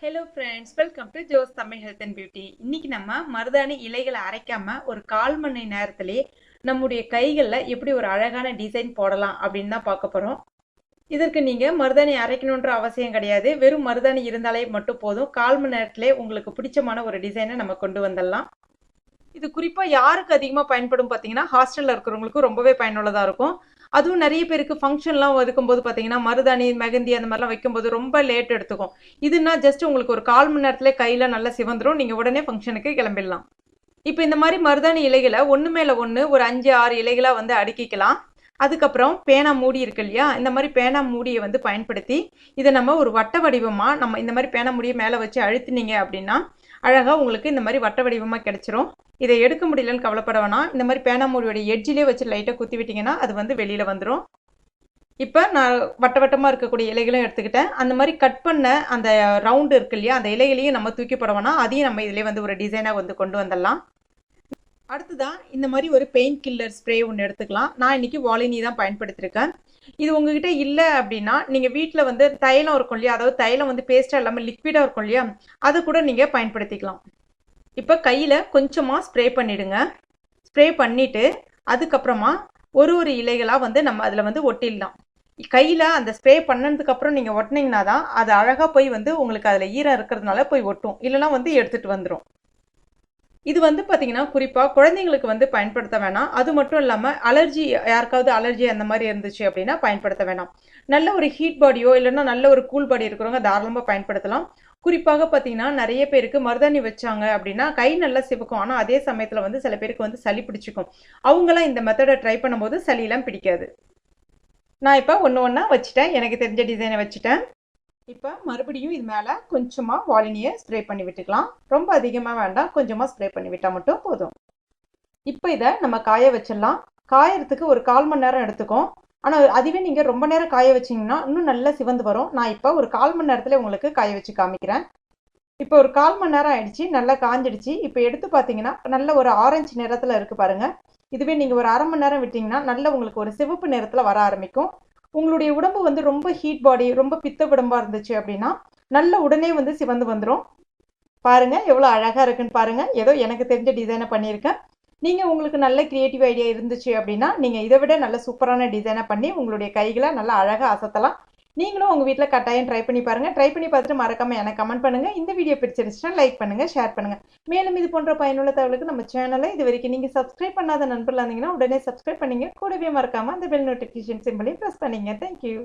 Hello friends, welcome to Jo's Tamil health and beauty. இன்னைக்கு நம்ம மருதாணி இலைகளை அரைக்காம ஒரு 1/4 மணி நேரத்திலேயே நம்முடைய கைகளில் எப்படி ஒரு அழகான டிசைன் போடலாம் அப்படின்னு தான் பார்க்க போகிறோம். இதற்கு நீங்கள் மருதாணி அரைக்கணுன்ற அவசியம் கிடையாது. வெறும் மருதாணி இருந்தாலே மட்டும் போதும். 1/4 மணி நேரத்திலே உங்களுக்கு பிடிச்சமான ஒரு டிசைனை நம்ம கொண்டு வந்துடலாம். இது குறிப்பாக யாருக்கு அதிகமாக பயன்படும் பார்த்தீங்கன்னா, ஹாஸ்டலில் இருக்கிறவங்களுக்கு ரொம்பவே பயனுள்ளதாக இருக்கும். அதுவும் நிறைய பேருக்கு ஃபங்க்ஷன்லாம் இருக்கும்போது பார்த்தீங்கன்னா, மருதாணி, மெகந்தி அந்த மாதிரிலாம் வைக்கும்போது ரொம்ப லேட் எடுத்துக்கும். இதுனா ஜஸ்ட் உங்களுக்கு ஒரு 1/4 மணி நேரத்தில் கையில் நல்லா சிவந்துடும். நீங்கள் உடனே ஃபங்க்ஷனுக்கு கிளம்பிடலாம். இப்போ இந்த மாதிரி மருதாணி இலைகளை ஒன்று மேலே ஒன்று ஒரு 5-6 இலைகளாக வந்து அடுக்கிக்கலாம். அதுக்கப்புறம் பேனா மூடி இருக்கு இல்லையா, இந்த மாதிரி பேனா மூடியை வந்து பயன்படுத்தி இதை நம்ம ஒரு வட்ட வடிவமாக நம்ம இந்த மாதிரி பேனா மூடியை மேலே வச்சு அழுத்தினீங்க அப்படின்னா அழகாக உங்களுக்கு இந்த மாதிரி வட்ட வடிவமாக கிடைச்சிரும். இதை எடுக்க முடியலன்னு கவலைப்பட வேணாம். இந்த மாதிரி பேனா மூடியோட எட்ஜிலே வச்சு லைட்டாக குத்தி விட்டிங்கன்னா அது வந்து வெளியில் வந்துடும். இப்போ நான் வட்ட வட்டமாக இருக்கக்கூடிய இலைகளும் எடுத்துக்கிட்டேன். அந்த மாதிரி கட் பண்ண அந்த ரவுண்டு இருக்கு இல்லையா, அந்த இலைகளையும் நம்ம தூக்கி போட வேணாம். அதையும் நம்ம இதிலே வந்து ஒரு டிசைனாக வந்து கொண்டு வந்துடலாம். அடுத்ததான் இந்த மாதிரி ஒரு பெயிண்ட் கில்லர் ஸ்ப்ரே ஒன்று எடுத்துக்கலாம். நான் இன்னைக்கு வாலினி தான் பயன்படுத்தியிருக்கேன். இது உங்ககிட்ட இல்லை அப்படின்னா நீங்கள் வீட்டில் வந்து தைலம் இருக்கும் இல்லையா, அதாவது தைலம் வந்து பேஸ்ட்டாக இல்லாமல் லிக்விடாக இருக்கும் இல்லையா, அதை கூட நீங்கள் பயன்படுத்திக்கலாம். இப்போ கையில் கொஞ்சமாக ஸ்ப்ரே பண்ணிவிடுங்க. ஸ்ப்ரே பண்ணிவிட்டு அதுக்கப்புறமா ஒரு இலைகளாக வந்து நம்ம அதில் வந்து ஒட்டிடலாம். கையில் அந்த ஸ்ப்ரே பண்ணதுக்கப்புறம் நீங்கள் ஒட்டினீங்கன்னா தான் அது அழகாக போய் வந்து உங்களுக்கு அதில் ஈரம் இருக்கிறதுனால போய் ஒட்டும், இல்லைனா வந்து எடுத்துகிட்டு வந்துடும். இது வந்து பார்த்தீங்கன்னா குறிப்பாக குழந்தைங்களுக்கு வந்து பயன்படுத்த வேணாம். அது மட்டும் இல்லாமல் அலர்ஜி, யாருக்காவது அலர்ஜி அந்த மாதிரி இருந்துச்சு அப்படின்னா பயன்படுத்த வேணாம். நல்ல ஒரு ஹீட் பாடியோ இல்லைன்னா நல்ல ஒரு கூல் பாடி இருக்கிறவங்க தாராளமாக பயன்படுத்தலாம். குறிப்பாக பார்த்தீங்கன்னா நிறைய பேருக்கு மருதாணி வச்சாங்க அப்படின்னா கை நல்லா சிவக்கும். ஆனால் அதே சமயத்தில் வந்து சில பேருக்கு வந்து சளி பிடிச்சிக்கும். அவங்களாம் இந்த மெத்தடை ட்ரை பண்ணும்போது சளியெல்லாம் பிடிக்காது. நான் இப்போ ஒன்று வச்சுட்டேன், எனக்கு தெரிஞ்ச டிசைனை வச்சுட்டேன். இப்போ மறுபடியும் இது மேலே கொஞ்சமாக வாலினியை ஸ்ப்ரே பண்ணி விட்டுக்கலாம். ரொம்ப அதிகமாக வேண்டாம், கொஞ்சமாக ஸ்ப்ரே பண்ணி விட்டால் மட்டும் போதும். இப்போ இதை நம்ம காய வச்சிடலாம். காயறதுக்கு ஒரு 1/4 மணி நேரம் எடுத்துக்கும். ஆனால் அதுவே நீங்கள் ரொம்ப நேரம் காய வச்சிங்கன்னா இன்னும் நல்லா சிவந்து வரும். நான் இப்போ ஒரு 1/4 மணி நேரத்தில் உங்களுக்கு காய வச்சு காமிக்கிறேன். இப்போ ஒரு 1/4 மணி நேரம் ஆயிடுச்சு, நல்லா காஞ்சிடுச்சு. இப்போ எடுத்து பார்த்தீங்கன்னா நல்ல ஒரு ஆரஞ்சு நிறத்தில் இருக்குது பாருங்கள். இதுவே நீங்கள் ஒரு 1/2 மணி நேரம் விட்டிங்கன்னா நல்ல உங்களுக்கு ஒரு சிவப்பு நிறத்தில் வர ஆரம்பிக்கும். உங்களுடைய உடம்பு வந்து ரொம்ப ஹீட் பாடி, ரொம்ப பித்த உடம்பாக இருந்துச்சு அப்படின்னா நல்ல உடனே வந்து சிவந்து வந்துடும். பாருங்கள் எவ்வளோ அழகாக இருக்குன்னு பாருங்கள். ஏதோ எனக்கு தெரிஞ்ச டிசைனை பண்ணியிருக்கேன். நீங்கள் உங்களுக்கு நல்ல கிரியேட்டிவ் ஐடியா இருந்துச்சு அப்படின்னா நீங்கள் இதை விட நல்ல சூப்பரான டிசைனை பண்ணி உங்களுடைய கைகளை நல்லா அழகாக அசத்தலாம். நீங்களும் உங்கள் வீட்டில் கட்டாயம் ட்ரை பண்ணி பாருங்கள். ட்ரை பண்ணி பார்த்துட்டு மறக்காமல் எனக்கு கமெண்ட் பண்ணுங்கள். இந்த வீடியோ பிடிச்சிருந்துச்சுன்னா லைக் பண்ணுங்கள், ஷேர் பண்ணுங்கள். மேலும் இது போன்ற பயனுள்ள தகவலுக்கு நம்ம சேனலை இது வரைக்கும் நீங்கள் சப்ஸ்கிரைப் பண்ணாத நண்பர்களாக இருந்தீங்கன்னா உடனே சப்ஸ்கிரைப் பண்ணிங்க. கூடவே மறக்காமல் அந்த பெல் நோட்டிஃபிகேஷன் சிம்பிளையும் ப்ரெஸ் பண்ணிங்க. தேங்க்யூ.